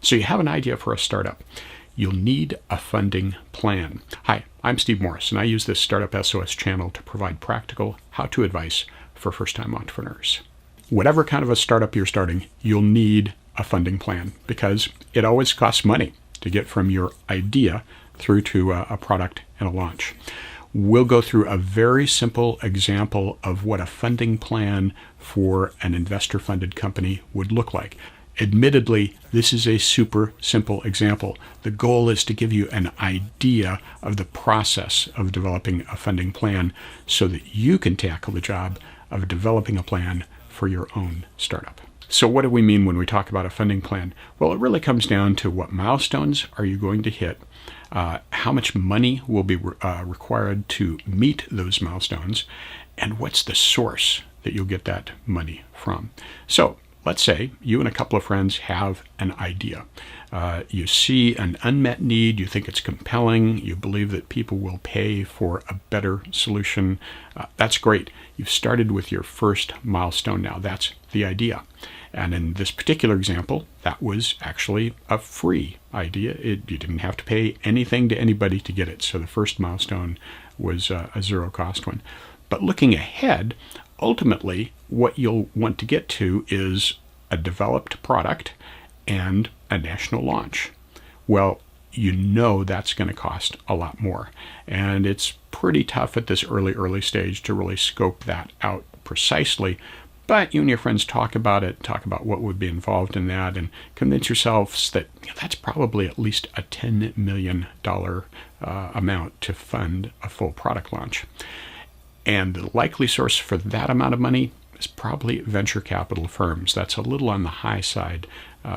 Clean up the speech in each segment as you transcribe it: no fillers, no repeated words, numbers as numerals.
So you have an idea for a startup. You'll need a funding plan. Hi, I'm Steve Morris, and I use this Startup SOS channel to provide practical how-to advice for first-time entrepreneurs. Whatever kind of a startup you're starting, you'll need a funding plan because it always costs money to get from your idea through to a product and a launch. We'll go through a very simple example of what a funding plan for an investor-funded company would look like. Admittedly, this is a super simple example. The goal is to give you an idea of the process of developing a funding plan so that you can tackle the job of developing a plan for your own startup. So what do we mean when we talk about a funding plan? Well, it really comes down to what milestones are you going to hit, how much money will be required to meet those milestones, and what's the source that you'll get that money from. So let's say you and a couple of friends have an idea. You see an unmet need, you think it's compelling, you believe that people will pay for a better solution. That's great. You've started with your first milestone now. That's the idea. And in this particular example, that was actually a free idea. You didn't have to pay anything to anybody to get it. So the first milestone was a zero cost one. But looking ahead, ultimately, what you'll want to get to is a developed product and a national launch. Well, you know that's going to cost a lot more. And it's pretty tough at this early stage to really scope that out precisely. But you and your friends talk about it, talk about what would be involved in that, and convince yourselves that that's probably at least a $10 million amount to fund a full product launch. And the likely source for that amount of money is probably venture capital firms. That's a little on the high side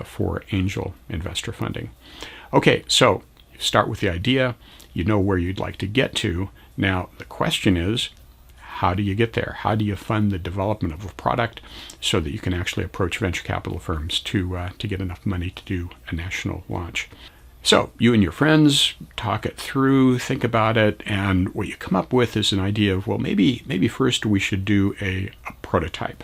for angel investor funding. Okay, so you start with the idea. You know where you'd like to get to. Now, the question is, how do you get there? How do you fund the development of a product so that you can actually approach venture capital firms to get enough money to do a national launch? So you and your friends talk it through, think about it, and what you come up with is an idea of, well, maybe first we should do a prototype.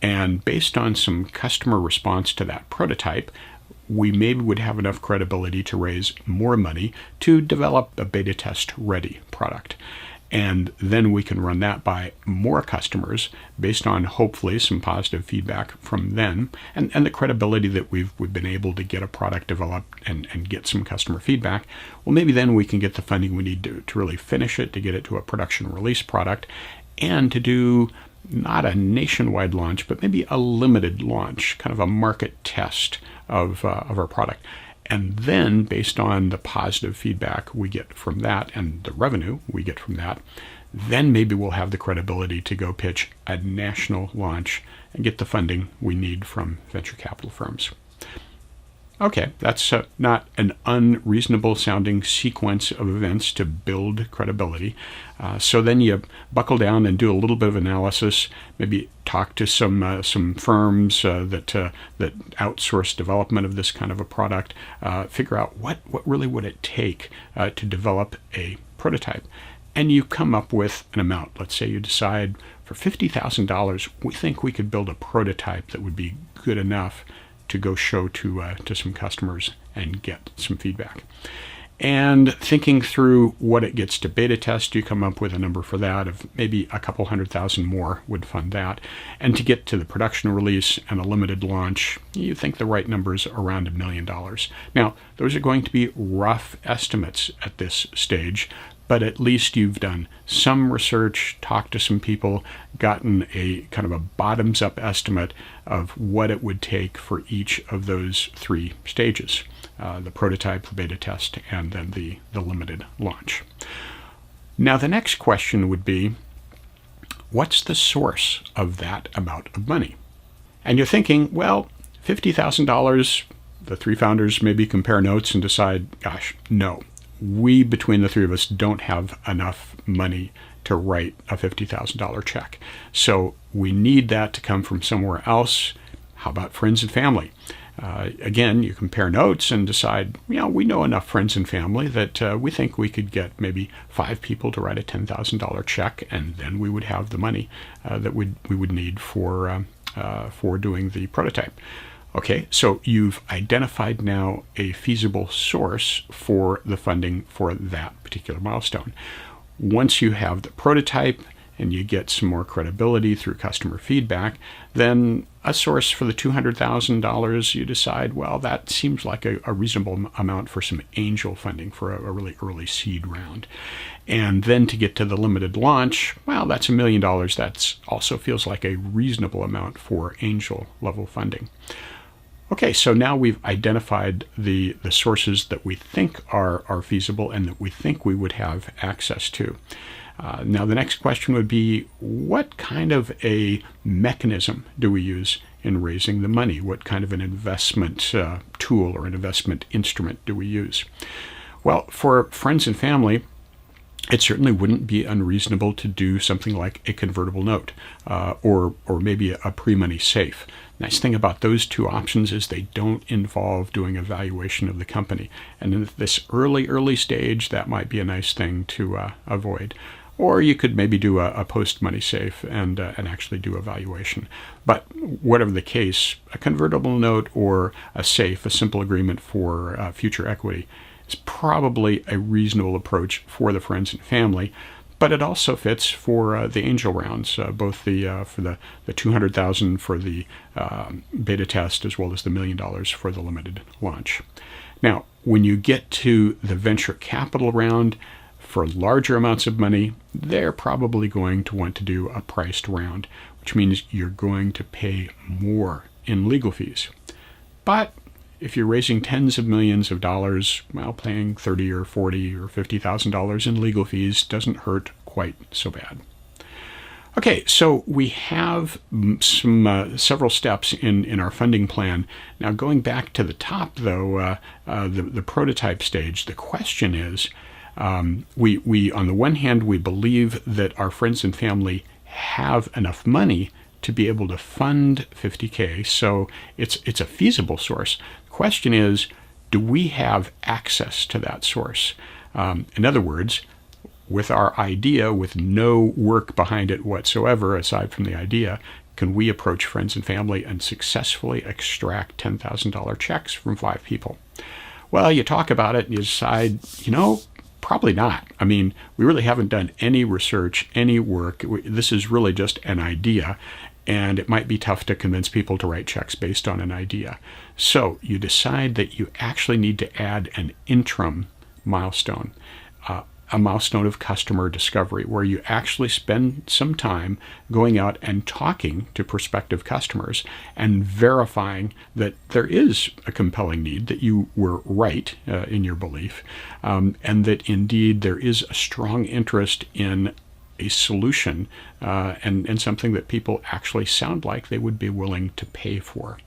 And based on some customer response to that prototype, we maybe would have enough credibility to raise more money to develop a beta test ready product. And then we can run that by more customers based on hopefully some positive feedback from them and the credibility that we've been able to get a product developed and get some customer feedback. Well, maybe then we can get the funding we need to really finish it, to get it to a production release product, and to do not a nationwide launch, but maybe a limited launch, kind of a market test of our product. And then, based on the positive feedback we get from that and the revenue we get from that, then maybe we'll have the credibility to go pitch a national launch and get the funding we need from venture capital firms. Okay, that's not an unreasonable sounding sequence of events to build credibility. So then you buckle down and do a little bit of analysis, maybe talk to some firms that outsource development of this kind of a product, figure out what really would it take to develop a prototype. And you come up with an amount. Let's say you decide for $50,000, we think we could build a prototype that would be good enough to go show to some customers and get some feedback. And thinking through what it gets to beta test, you come up with a number for that of maybe a couple $100,000 more would fund that. And to get to the production release and a limited launch, you think the right number's around $1 million. Now, those are going to be rough estimates at this stage, but at least you've done some research, talked to some people, gotten a kind of a bottoms-up estimate of what it would take for each of those three stages, the prototype, the beta test, and then the limited launch. Now, the next question would be, what's the source of that amount of money? And you're thinking, well, $50,000, the three founders maybe compare notes and decide, gosh, no. We, between the three of us, don't have enough money to write a $50,000 check. So we need that to come from somewhere else. How about friends and family? Again, you compare notes and decide, we know enough friends and family that we think we could get maybe 5 people to write a $10,000 check, and then we would have the money that we would need for doing the prototype. Okay, so you've identified now a feasible source for the funding for that particular milestone. Once you have the prototype and you get some more credibility through customer feedback, then a source for the $200,000, you decide, well, that seems like a reasonable amount for some angel funding for a really early seed round. And then to get to the limited launch, well, that's $1 million. That also feels like a reasonable amount for angel level funding. Okay, so now we've identified the sources that we think are feasible and that we think we would have access to. Now the next question would be, what kind of a mechanism do we use in raising the money? What kind of an investment tool or an investment instrument do we use? Well, for friends and family, it certainly wouldn't be unreasonable to do something like a convertible note or maybe a pre-money safe. Nice thing about those two options is they don't involve doing a valuation of the company. And in this early stage, that might be a nice thing to avoid. Or you could maybe do a post-money safe and actually do a valuation. But whatever the case, a convertible note or a safe, a simple agreement for future equity, is probably a reasonable approach for the friends and family. But it also fits for the angel rounds, both for the $200,000 for the beta test as well as the $1 million for the limited launch. Now, when you get to the venture capital round, for larger amounts of money, they're probably going to want to do a priced round, which means you're going to pay more in legal fees. But if you're raising tens of millions of dollars, well, paying $30,000 or $40,000 or $50,000 in legal fees doesn't hurt quite so bad. Okay, so we have several steps in our funding plan. Now, going back to the top, though, the prototype stage, the question is, we on the one hand, we believe that our friends and family have enough money to be able to fund $50K, so it's a feasible source. The question is, do we have access to that source? In other words, with our idea, with no work behind it whatsoever, aside from the idea, can we approach friends and family and successfully extract $10,000 checks from 5 people? Well, you talk about it and you decide, probably not. I mean, we really haven't done any research, any work. This is really just an idea, and it might be tough to convince people to write checks based on an idea. So you decide that you actually need to add an interim milestone, a milestone of customer discovery, where you actually spend some time going out and talking to prospective customers and verifying that there is a compelling need, that you were right in your belief, and that indeed there is a strong interest in a solution and something that people actually sound like they would be willing to pay for.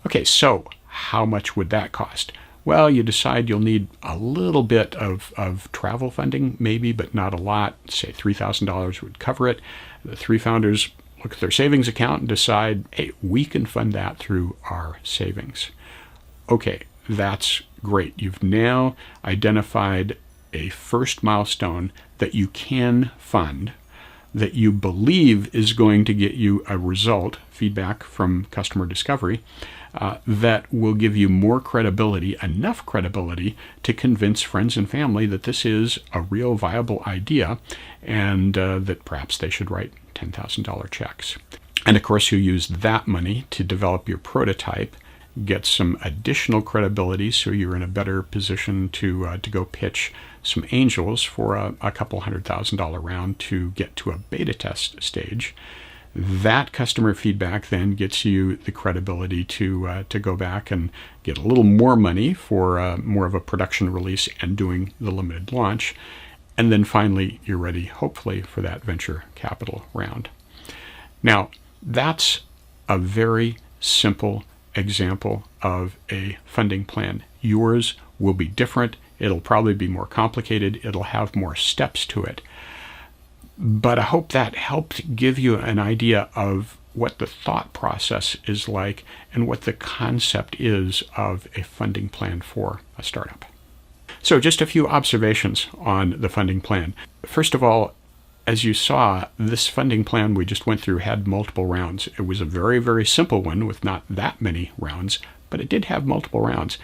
Okay, so how much would that cost? Well, you decide you'll need a little bit of travel funding, maybe, but not a lot. Say $3,000 would cover it. The 3 founders look at their savings account and decide, hey, we can fund that through our savings. Okay, that's great. You've now identified a first milestone that you can fund, that you believe is going to get you a result, feedback from customer discovery, that will give you more credibility, enough credibility to convince friends and family that this is a real viable idea and that perhaps they should write $10,000 checks. And of course, you use that money to develop your prototype, get some additional credibility so you're in a better position to go pitch some angels for a couple $100,000 round to get to a beta test stage. That customer feedback then gets you the credibility to go back and get a little more money for more of a production release and doing the limited launch. And then finally, you're ready, hopefully, for that venture capital round. Now, that's a very simple example of a funding plan. Yours will be different. It'll probably be more complicated. It'll have more steps to it. But I hope that helped give you an idea of what the thought process is like and what the concept is of a funding plan for a startup. So just a few observations on the funding plan. First of all, as you saw, this funding plan we just went through had multiple rounds. It was a very, very simple one with not that many rounds, but it did have multiple rounds.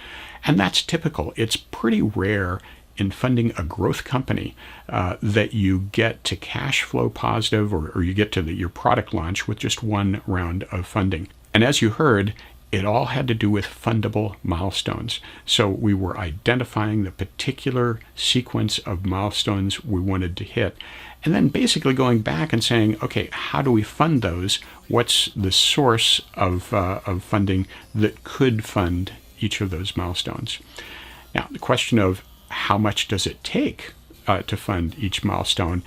And that's typical. It's pretty rare in funding a growth company that you get to cash flow positive or you get to your product launch with just one round of funding. And as you heard, it all had to do with fundable milestones. So we were identifying the particular sequence of milestones we wanted to hit, and then basically going back and saying, okay, how do we fund those? What's the source of funding that could fund each of those milestones? Now, the question of how much does it take to fund each milestone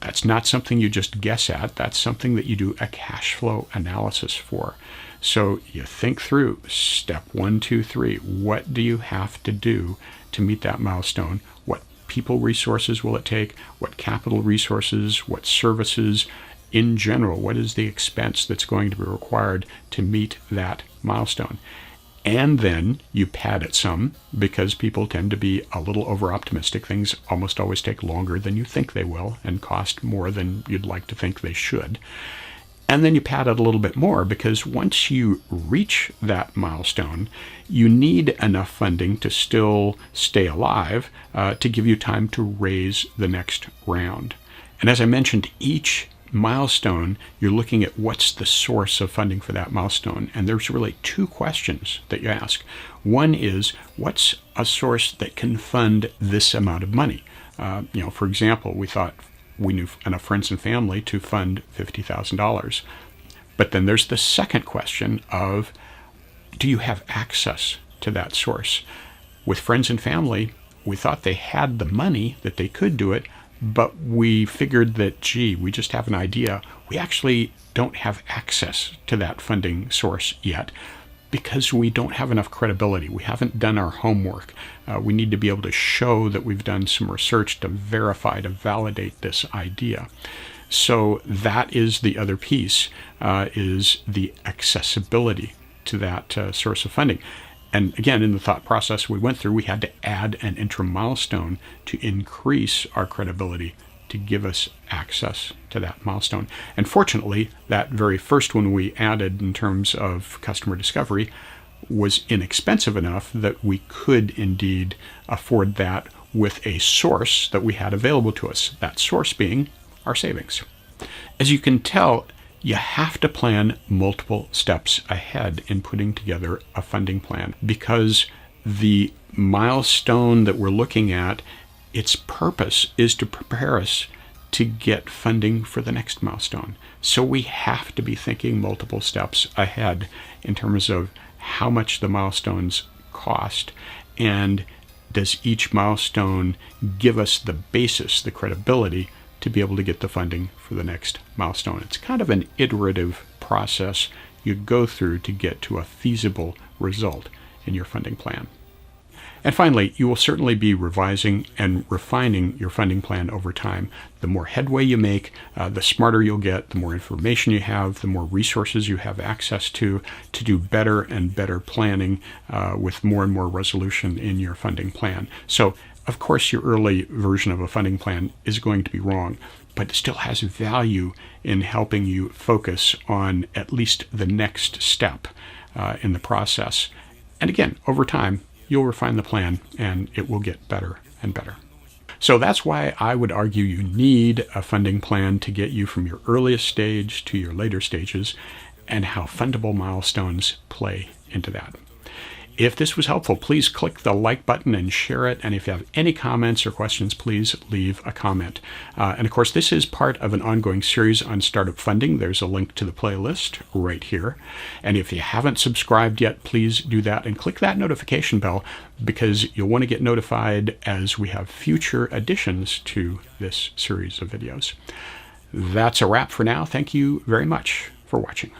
that's not something you just guess at. That's something that you do a cash flow analysis for. So you think through step 1, 2, 3. What do you have to do to meet that milestone? What people resources will it take? What capital resources? What services? In general, what is the expense that's going to be required to meet that milestone? And then you pad it some, because people tend to be a little over-optimistic. Things almost always take longer than you think they will and cost more than you'd like to think they should. And then you pad it a little bit more, because once you reach that milestone, you need enough funding to still stay alive to give you time to raise the next round. And as I mentioned, each milestone, you're looking at what's the source of funding for that milestone. And there's really two questions that you ask. One is, what's a source that can fund this amount of money? For example, we thought we knew enough friends and family to fund $50,000. But then there's the second question of, do you have access to that source? With friends and family, we thought they had the money, that they could do it, but we figured that, we just have an idea. We actually don't have access to that funding source yet because we don't have enough credibility. We haven't done our homework. We need to be able to show that we've done some research to verify, to validate this idea. So that is the other piece, is the accessibility to that source of funding. And again, in the thought process we went through, we had to add an interim milestone to increase our credibility, to give us access to that milestone. And fortunately, that very first one we added in terms of customer discovery was inexpensive enough that we could indeed afford that with a source that we had available to us, that source being our savings. As you can tell, you have to plan multiple steps ahead in putting together a funding plan, because the milestone that we're looking at, its purpose is to prepare us to get funding for the next milestone. So we have to be thinking multiple steps ahead in terms of how much the milestones cost, and does each milestone give us the basis, the credibility, to be able to get the funding for the next milestone. It's kind of an iterative process you go through to get to a feasible result in your funding plan. And finally, you will certainly be revising and refining your funding plan over time. The more headway you make, the smarter you'll get, the more information you have, the more resources you have access to do better and better planning with more and more resolution in your funding plan. So, of course, your early version of a funding plan is going to be wrong, but it still has value in helping you focus on at least the next step in the process. And again, over time, you'll refine the plan and it will get better and better. So that's why I would argue you need a funding plan to get you from your earliest stage to your later stages, and how fundable milestones play into that. If this was helpful, please click the like button and share it. And if you have any comments or questions, please leave a comment. And of course, this is part of an ongoing series on startup funding. There's a link to the playlist right here. And if you haven't subscribed yet, please do that and click that notification bell, because you'll want to get notified as we have future additions to this series of videos. That's a wrap for now. Thank you very much for watching.